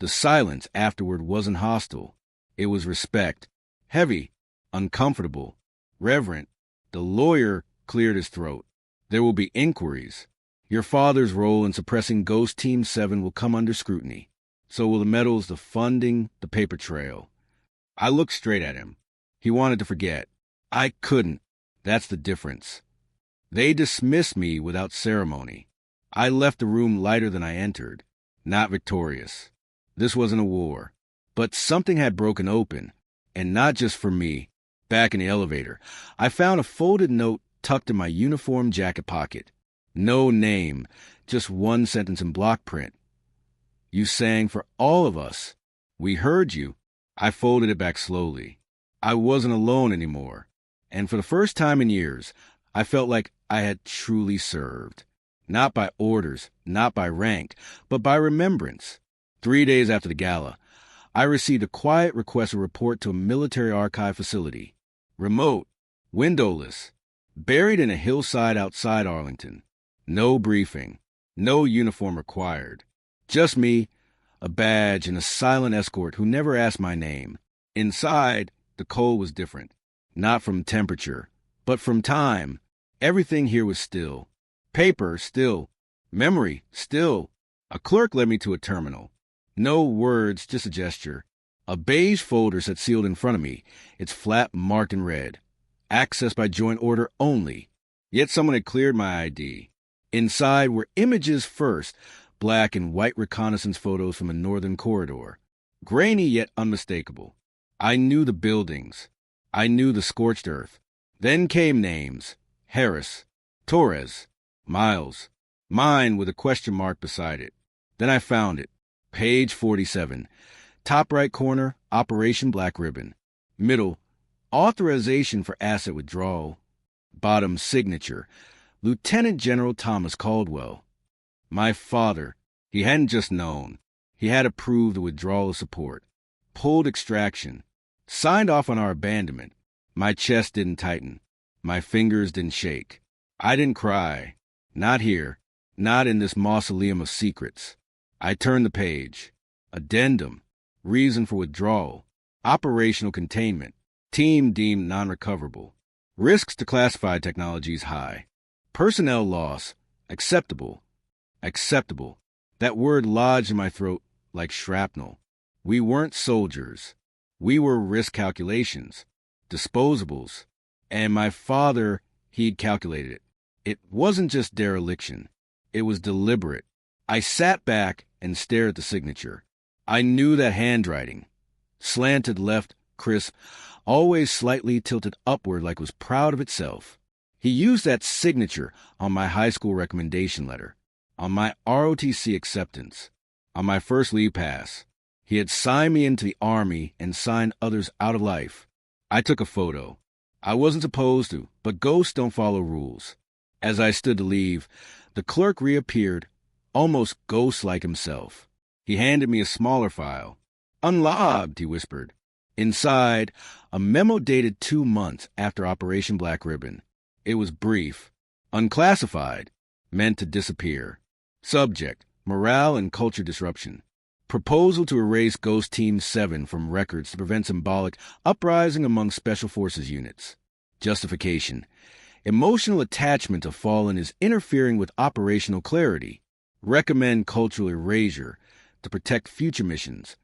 The silence afterward wasn't hostile. It was respect. Heavy, uncomfortable, reverent. The lawyer cleared his throat. "There will be inquiries. Your father's role in suppressing Ghost Team 7 will come under scrutiny. So will the medals, the funding, the paper trail." I looked straight at him. He wanted to forget. I couldn't. That's the difference. They dismissed me without ceremony. I left the room lighter than I entered, not victorious. This wasn't a war. But something had broken open, and not just for me. Back in the elevator, I found a folded note tucked in my uniform jacket pocket. No name, just one sentence in block print. You sang for all of us. We heard you. I folded it back slowly. I wasn't alone anymore. And for the first time in years, I felt like I had truly served. Not by orders, not by rank, but by remembrance. 3 days after the gala, I received a quiet request to report to a military archive facility. Remote, windowless, buried in a hillside outside Arlington. No briefing, no uniform required. Just me, a badge, and a silent escort who never asked my name. Inside, the cold was different. Not from temperature, but from time. Everything here was still. Paper, still. Memory, still. A clerk led me to a terminal. No words, just a gesture. A beige folder sat sealed in front of me, its flap marked in red. Access by joint order only. Yet someone had cleared my ID. Inside were images first, black and white reconnaissance photos from a northern corridor. Grainy yet unmistakable. I knew the buildings. I knew the scorched earth. Then came names. Harris, Torres, Miles. Mine with a question mark beside it. Then I found it. Page 47. Top right corner, Operation Black Ribbon. Middle, authorization for asset withdrawal. Bottom, signature. Lieutenant General Thomas Caldwell. My father. He hadn't just known. He had approved the withdrawal of support. Pulled extraction. Signed off on our abandonment. My chest didn't tighten. My fingers didn't shake. I didn't cry. Not here. Not in this mausoleum of secrets. I turned the page. Addendum. Reason for withdrawal. Operational containment. Team deemed non-recoverable. Risks to classified technologies high. Personnel loss. Acceptable. Acceptable. That word lodged in my throat like shrapnel. We weren't soldiers. We were risk calculations. Disposables. And my father, he'd calculated it. It wasn't just dereliction. It was deliberate. I sat back and stared at the signature. I knew that handwriting. Slanted left, crisp, always slightly tilted upward like it was proud of itself. He used that signature on my high school recommendation letter, on my ROTC acceptance, on my first leave pass. He had signed me into the Army and signed others out of life. I took a photo. I wasn't supposed to, but ghosts don't follow rules. As I stood to leave, the clerk reappeared, almost ghost-like himself. He handed me a smaller file. "Unlogged," he whispered. Inside, a memo dated 2 months after Operation Black Ribbon. It was brief, unclassified, meant to disappear. Subject, morale and culture disruption. Proposal to erase Ghost Team 7 from records to prevent symbolic uprising among Special Forces units. Justification. Emotional attachment to fallen is interfering with operational clarity. Recommend cultural erasure to protect future missions.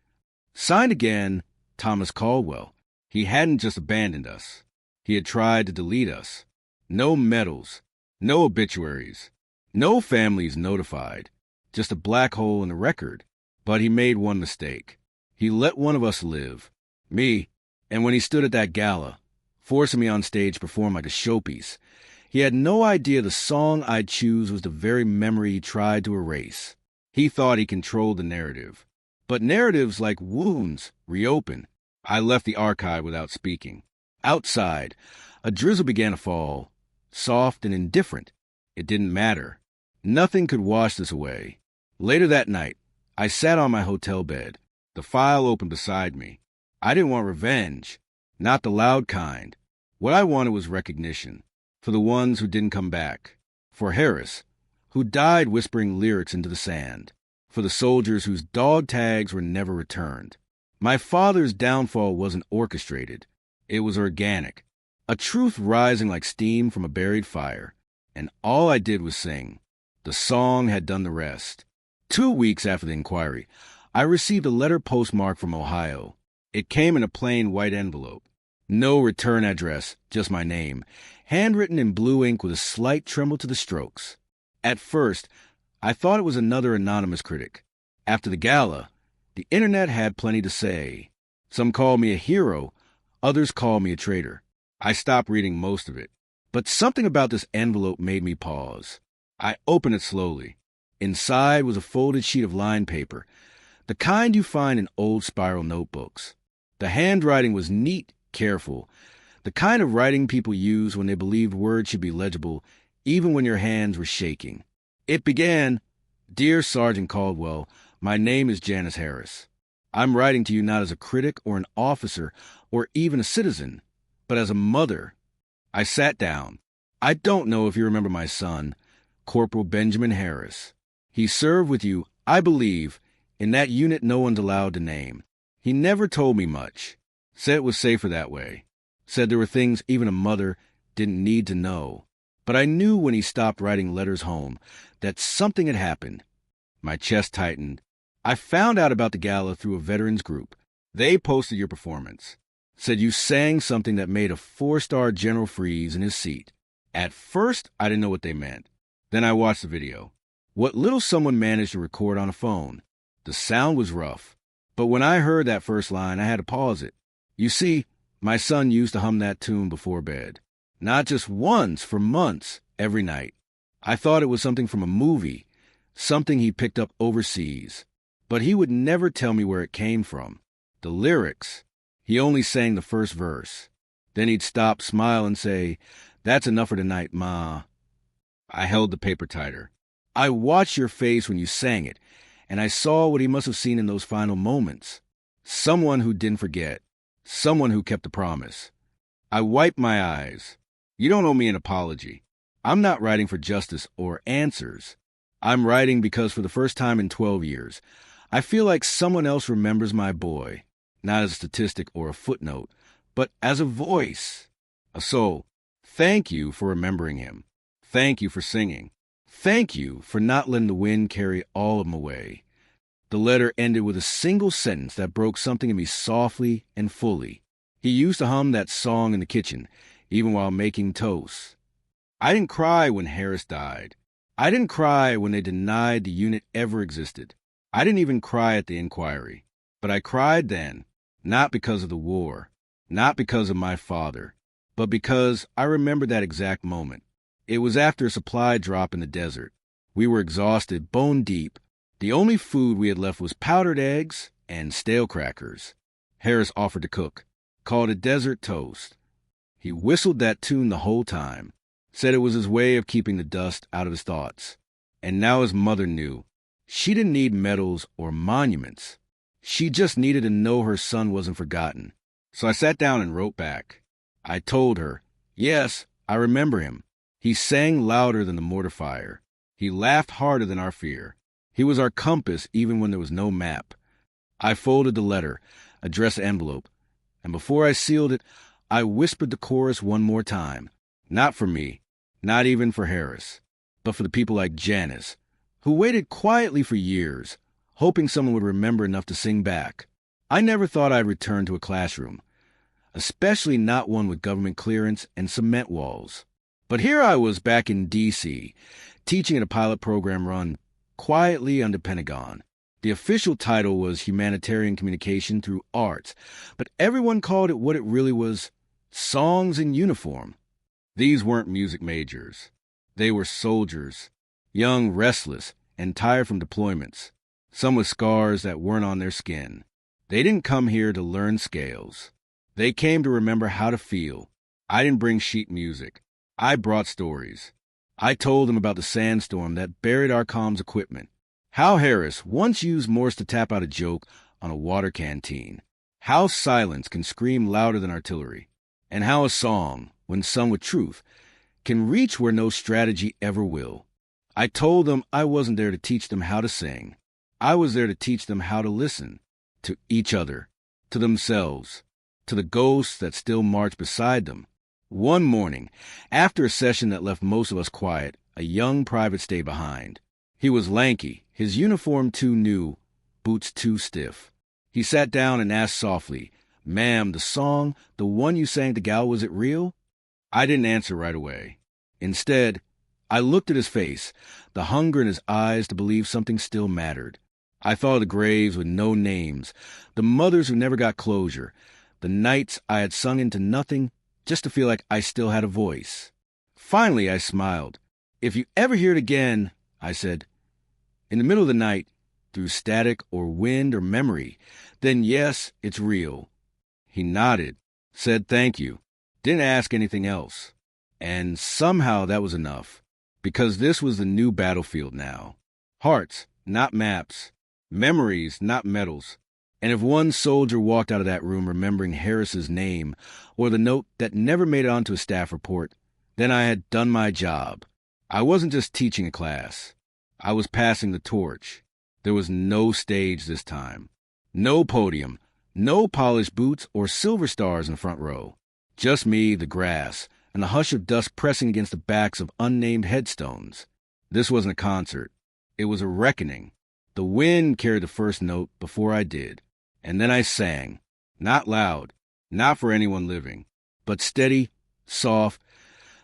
Signed again, Thomas Caldwell. He hadn't just abandoned us. He had tried to delete us. No medals, no obituaries, no families notified. Just a black hole in the record. But he made one mistake. He let one of us live. Me. And when he stood at that gala, forcing me on stage to perform like a showpiece, he had no idea the song I'd choose was the very memory he tried to erase. He thought he controlled the narrative. But narratives, like wounds, reopen. I left the archive without speaking. Outside, a drizzle began to fall, soft and indifferent. It didn't matter. Nothing could wash this away. Later that night, I sat on my hotel bed, the file open beside me. I didn't want revenge, not the loud kind. What I wanted was recognition, for the ones who didn't come back. For Harris, who died whispering lyrics into the sand. For the soldiers whose dog tags were never returned. My father's downfall wasn't orchestrated. It was organic. A truth rising like steam from a buried fire. And all I did was sing. The song had done the rest. 2 weeks after the inquiry, I received a letter postmarked from Ohio. It came in a plain white envelope. No return address, just my name, handwritten in blue ink with a slight tremble to the strokes. At first, I thought it was another anonymous critic. After the gala, the internet had plenty to say. Some called me a hero, others called me a traitor. I stopped reading most of it. But something about this envelope made me pause. I opened it slowly. Inside was a folded sheet of lined paper, the kind you find in old spiral notebooks. The handwriting was neat, careful, the kind of writing people use when they believed words should be legible, even when your hands were shaking. It began, "Dear Sergeant Caldwell, my name is Janice Harris. I'm writing to you not as a critic or an officer or even a citizen, but as a mother." I sat down. "I don't know if you remember my son, Corporal Benjamin Harris. He served with you, I believe, in that unit no one's allowed to name. He never told me much. Said it was safer that way. Said there were things even a mother didn't need to know. But I knew when he stopped writing letters home that something had happened." My chest tightened. "I found out about the gala through a veterans group. They posted your performance. Said you sang something that made a 4-star general freeze in his seat. At first, I didn't know what they meant. Then I watched the video. What little someone managed to record on a phone. The sound was rough. But when I heard that first line, I had to pause it. You see, my son used to hum that tune before bed. Not just once, for months, every night. I thought it was something from a movie, something he picked up overseas. But he would never tell me where it came from. The lyrics, he only sang the first verse. Then he'd stop, smile, and say, 'That's enough for tonight, Ma.'" I held the paper tighter. "I watched your face when you sang it, and I saw what he must have seen in those final moments. Someone who didn't forget. Someone who kept a promise." I wiped my eyes. "You don't owe me an apology. I'm not writing for justice or answers. I'm writing because for the first time in 12 years, I feel like someone else remembers my boy, not as a statistic or a footnote, but as a voice, a soul. Thank you for remembering him. Thank you for singing. Thank you for not letting the wind carry all of them away." The letter ended with a single sentence that broke something in me softly and fully. He used to hum that song in the kitchen, even while making toast. I didn't cry when Harris died. I didn't cry when they denied the unit ever existed. I didn't even cry at the inquiry. But I cried then, not because of the war, not because of my father, but because I remembered that exact moment. It was after a supply drop in the desert. We were exhausted, bone deep. The only food we had left was powdered eggs and stale crackers. Harris offered to cook, called it desert toast. He whistled that tune the whole time, said it was his way of keeping the dust out of his thoughts. And now his mother knew. She didn't need medals or monuments. She just needed to know her son wasn't forgotten. So I sat down and wrote back. I told her, yes, I remember him. He sang louder than the mortar fire. He laughed harder than our fear. He was our compass even when there was no map. I folded the letter, addressed the envelope, and before I sealed it, I whispered the chorus one more time. Not for me, not even for Harris, but for the people like Janice, who waited quietly for years, hoping someone would remember enough to sing back. I never thought I'd return to a classroom, especially not one with government clearance and cement walls. But here I was back in D.C., teaching at a pilot program run quietly under Pentagon. The official title was Humanitarian Communication Through Arts, but everyone called it what it really was, songs in uniform. These weren't music majors. They were soldiers, young, restless, and tired from deployments, some with scars that weren't on their skin. They didn't come here to learn scales. They came to remember how to feel. I didn't bring sheet music. I brought stories. I told them about the sandstorm that buried our comms equipment, how Harris once used Morse to tap out a joke on a water canteen, how silence can scream louder than artillery, and how a song, when sung with truth, can reach where no strategy ever will. I told them I wasn't there to teach them how to sing. I was there to teach them how to listen, to each other, to themselves, to the ghosts that still march beside them. One morning, after a session that left most of us quiet, a young private stayed behind. He was lanky, his uniform too new, boots too stiff. He sat down and asked softly, "Ma'am, the song, the one you sang to Gal, was it real?" I didn't answer right away. Instead, I looked at his face, the hunger in his eyes to believe something still mattered. I thought of the graves with no names, the mothers who never got closure, the nights I had sung into nothing just to feel like I still had a voice. Finally, I smiled. If you ever hear it again, I said, in the middle of the night, through static or wind or memory, then yes, it's real. He nodded, said thank you, didn't ask anything else. And somehow that was enough, because this was the new battlefield now. Hearts, not maps. Memories, not medals. And if one soldier walked out of that room remembering Harris's name or the note that never made it onto a staff report, then I had done my job. I wasn't just teaching a class. I was passing the torch. There was no stage this time. No podium. No polished boots or silver stars in the front row. Just me, the grass, and the hush of dust pressing against the backs of unnamed headstones. This wasn't a concert. It was a reckoning. The wind carried the first note before I did. And then I sang. Not loud. Not for anyone living. But steady, soft,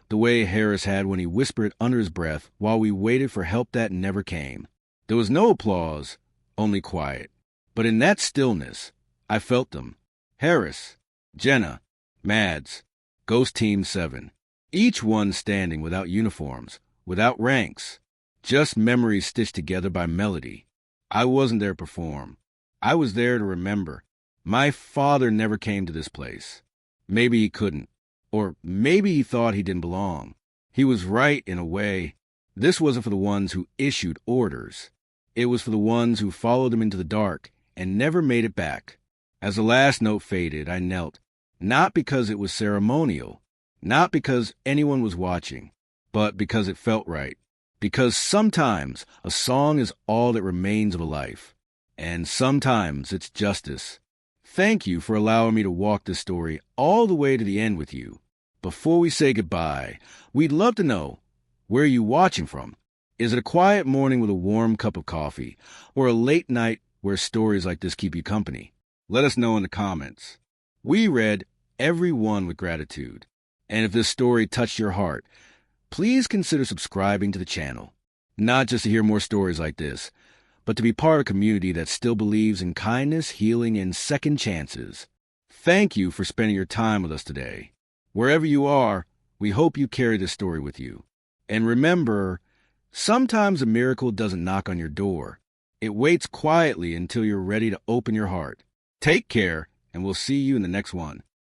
the way Harris had when he whispered under his breath while we waited for help that never came. There was no applause, only quiet. But in that stillness, I felt them. Harris, Jenna, Mads, Ghost Team 7. Each one standing without uniforms, without ranks. Just memories stitched together by melody. I wasn't there to perform. I was there to remember. My father never came to this place. Maybe he couldn't. Or maybe he thought he didn't belong. He was right in a way. This wasn't for the ones who issued orders. It was for the ones who followed them into the dark and never made it back. As the last note faded, I knelt, not because it was ceremonial, not because anyone was watching, but because it felt right. Because sometimes a song is all that remains of a life, and sometimes it's justice. Thank you for allowing me to walk this story all the way to the end with you. Before we say goodbye, we'd love to know, where are you watching from? Is it a quiet morning with a warm cup of coffee, or a late night where stories like this keep you company? Let us know in the comments. We read every one with gratitude. And if this story touched your heart, please consider subscribing to the channel. Not just to hear more stories like this, but to be part of a community that still believes in kindness, healing, and second chances. Thank you for spending your time with us today. Wherever you are, we hope you carry this story with you. And remember, sometimes a miracle doesn't knock on your door. It waits quietly until you're ready to open your heart. Take care, and we'll see you in the next one.